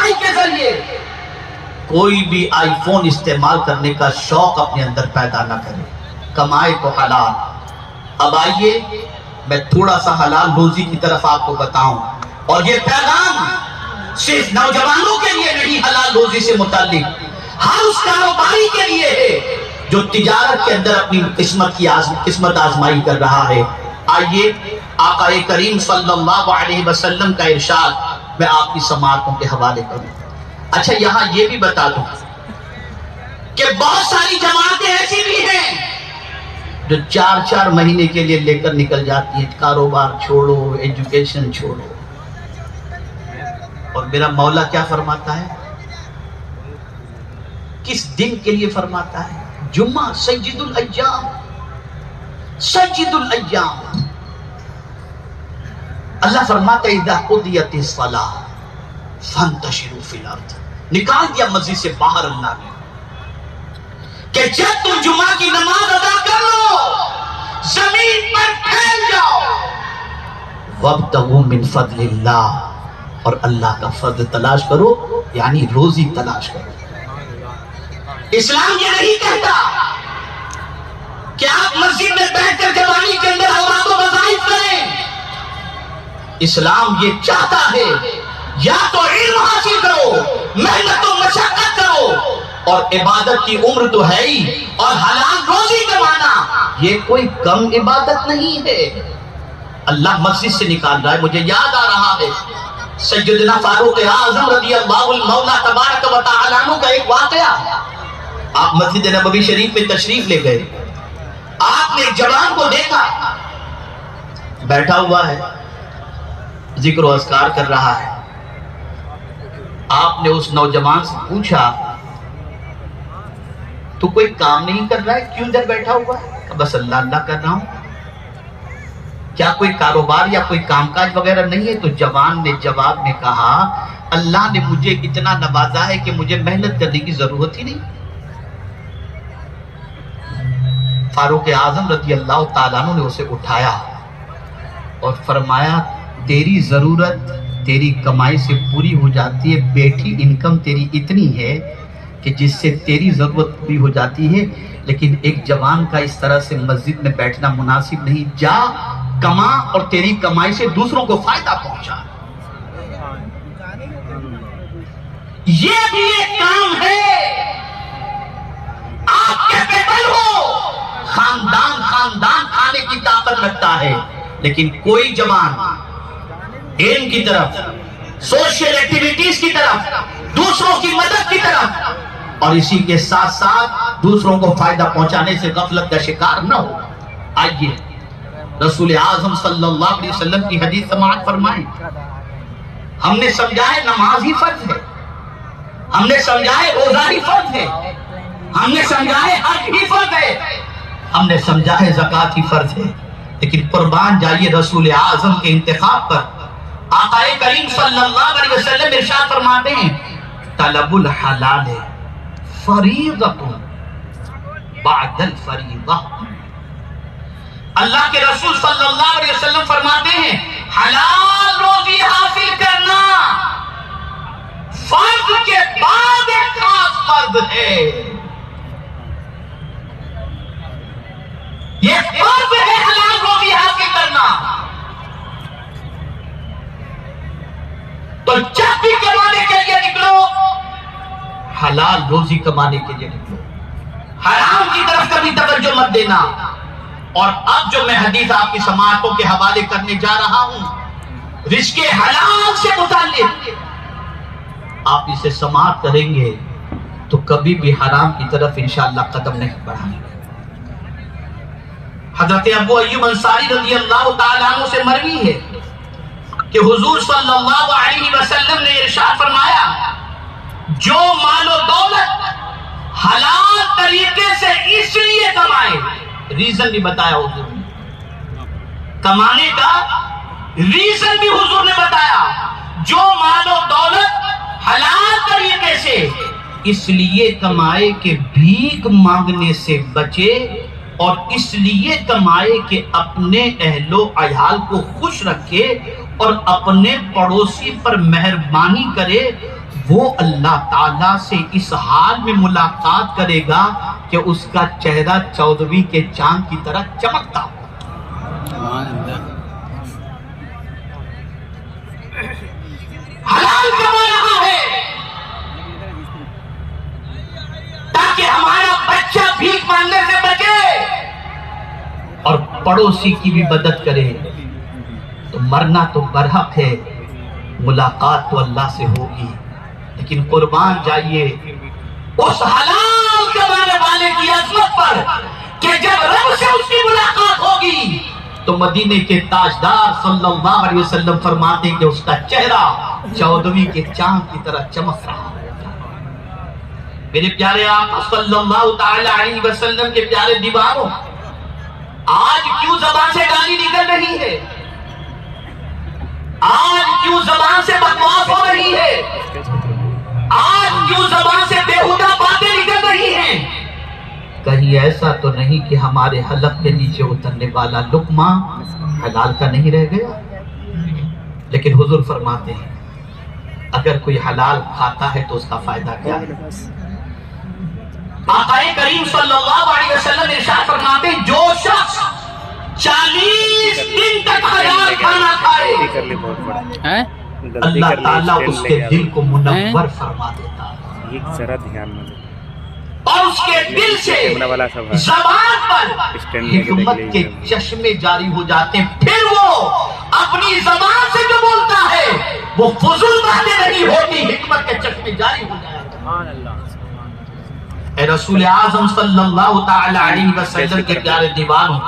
کمائی کے ذریعے کوئی بھی آئی فون استعمال کرنے کا شوق اپنے اندر پیدا نہ کرے، کمائے تو حلال۔ اب آئیے میں تھوڑا سا حلال روزی کی طرف آپ کو بتاؤں، اور یہ پیغام صرف نوجوانوں کے لیے نہیں حلال روزی سے متعلق، ہر اس کاروباری کے لیے ہے جو تجارت کے اندر اپنی قسمت آزمائی کر رہا ہے۔ آئیے آقا کریم صلی اللہ علیہ وسلم کا ارشاد میں آپ کی سماعتوں کے حوالے کروں۔ اچھا یہاں یہ بھی بتا دوں کہ بہت ساری جماعتیں ایسی بھی ہیں جو 4 مہینے کے لیے لے کر نکل جاتی ہیں، کاروبار چھوڑو، ایجوکیشن چھوڑو، اور میرا مولا کیا فرماتا ہے؟ کس دن کے لیے فرماتا ہے؟ جمعہ، سید الایام، سید الایام۔ اللہ فرماتا ہے اذا قضیت الصلاۃ فانتشروا فی الارض، نکال دیا مسجد سے باہر اللہ نے کہ جب تم جمعہ کی نماز ادا کر لو زمین پر پھیل جاؤ، وابتغوا من فضل اللہ، اور اللہ کا فضل تلاش کرو، یعنی روزی تلاش کرو۔ اسلام یہ نہیں کہتا کہ آپ مسجد میں بیٹھ کر جوانی کے اندر اوقات و وظائف کریں۔ اسلام یہ چاہتا ہے یا تو علم حاصل کرو، محنت و مشقت کرو، اور عبادت کی عمر تو ہے ہی، اور حلال روزی کمانا یہ کوئی کم عبادت نہیں ہے۔ اللہ مسجد سے نکال رہا ہے۔ مجھے یاد آ رہا ہے سیدنا فاروق اعظم رضی اللہ المولا تبارک و تعالی عنہ کا ایک واقعہ۔ آپ مسجد نبوی شریف میں تشریف لے گئے، آپ نے ایک جوان کو دیکھا بیٹھا ہوا ہے، ذکر و اذکار کر رہا ہے۔ آپ نے اس نوجوان سے پوچھا تو کوئی کام نہیں کر رہا ہے، کیوں ادھر بیٹھا ہوا ہے؟ بس اللہ اللہ کر رہا ہوں۔ کیا کوئی کاروبار یا کوئی کام کاج وغیرہ نہیں ہے؟ تو جوان نے جواب میں کہا اللہ نے مجھے اتنا نوازا ہے کہ مجھے محنت کرنے کی ضرورت ہی نہیں۔ فاروق اعظم رضی اللہ تعالیٰ عنہ نے اسے اٹھایا اور فرمایا تیری ضرورت تیری کمائی سے پوری ہو جاتی ہے، بیٹھی انکم تیری اتنی ہے کہ جس سے تیری ضرورت پوری ہو جاتی ہے، لیکن ایک جوان کا اس طرح سے مسجد میں بیٹھنا مناسب نہیں۔ جا کما اور تیری کمائی سے دوسروں کو فائدہ پہنچا۔ یہ بھی ایک کام ہے۔ آپ کیپیبل ہو، خاندان کھانے کی طاقت رکھتا ہے، لیکن کوئی جوان علم کی طرف، سوشل ایکٹیویٹیز کی طرف، دوسروں کی مدد کی طرف، اور اسی کے ساتھ ساتھ دوسروں کو فائدہ پہنچانے سے غفلت کا شکار نہ ہو۔ آئیے رسول اعظم صلی اللہ علیہ وسلم کی حدیث سماعت فرمائیں۔ ہم نے سمجھا ہے نماز ہی فرض ہے، ہم نے سمجھا ہے روزہ ہی فرض ہے، ہم نے سمجھا ہے حج ہی فرض ہے، ہم نے سمجھا ہے زکوٰۃ ہی فرض ہے، لیکن قربان جائیے رسول اعظم کے انتخاب پر آقا کریم صلی اللہ علیہ وسلم ارشاد فرماتے ہیں طلب الحلال فریضۃ بعد الفریضہ۔ اللہ کے رسول صلی اللہ علیہ وسلم فرماتے ہیں حلال روزی حاصل کرنا فرض کے بعد ایک خاص فرض ہے۔ یہ فرض ہے حلال روزی حاصل کرنا۔ تو جب بھی کمانے کے لیے نکلو حلال روزی کمانے کے لیے نکلو، حرام کی طرف کبھی توجہ مت دینا۔ اور اب جو میں حدیث آپ کی سماعتوں کے حوالے کرنے جا رہا ہوں رزق حلال سے متعلق، آپ اسے سماعت کریں گے تو کبھی بھی حرام کی طرف انشاءاللہ قدم نہیں بڑھائیں گے۔ حضرت ابو ایوب انصاری رضی اللہ تعالیٰ عنہ سے مروی ہے کہ حضور صلی اللہ علیہ وسلم نے ارشاد فرمایا جو مال و دولت حلال طریقے سے اس لیے کمائے، ریزن بھی بتایا حضور نے، کمانے کا ریزن بھی حضور نے بتایا، جو مال و دولت حلال طریقے سے اس لیے کمائے کہ بھیک مانگنے سے بچے، اور اس لیے کمائے کہ اپنے اہل و عیال کو خوش رکھے اور اپنے پڑوسی پر مہربانی کرے، وہ اللہ تعالیٰ سے اس حال میں ملاقات کرے گا کہ اس کا چہرہ 14ویں کے چاند کی طرح چمکتا ہو. حلال کما رہا ہے تاکہ ہمارا بچہ بھیک مانگنے سے بچے اور پڑوسی کی بھی مدد کرے. تو مرنا تو برحق ہے, ملاقات تو اللہ سے ہوگی, لیکن قربان جائیے اس حلال کمانے والے کی عظمت پر کہ جب رب سے اس کی ملاقات ہوگی تو مدینے کے تاجدار صلی اللہ علیہ وسلم فرماتے ہیں کہ اس کا چہرہ 14ویں کے چاند کی طرح چمک رہا ہوگا. میرے پیارے آقا صلی اللہ تعالی علیہ وسلم کے پیارے دیوانوں, آج کیوں زبان سے گالی نکل رہی ہے؟ آج کیوں زبان سے بکواس ہو رہی ہے؟ آج کیوں زبان سے بےہودہ باتیں نکل رہی ہیں؟ کہیں ایسا تو نہیں کہ ہمارے حلق کے نیچے اترنے والا لقمہ حلال کا نہیں رہ گیا؟ لیکن حضور فرماتے ہیں اگر کوئی حلال کھاتا ہے تو اس کا فائدہ کیا ہے؟ آقا کریم صلی اللہ علیہ وسلم ارشاد فرماتے ہیں جو شخص 40 دن تک حلال کھانا کھائے اللہ تعالیٰ اس کے دل کو منور فرما دیتا ہے, اور اس کے دل سے زبان پر حکمت کے چشمے جاری ہو جاتے ہیں. پھر وہ اپنی زبان سے جو بولتا ہے وہ فضول باتیں نہیں ہوتی, حکمت کے چشمے جاری ہو جاتے ہیں. اے رسول اعظم صلی اللہ تعالی علیہ وسلم کے پیارے دیوانوں,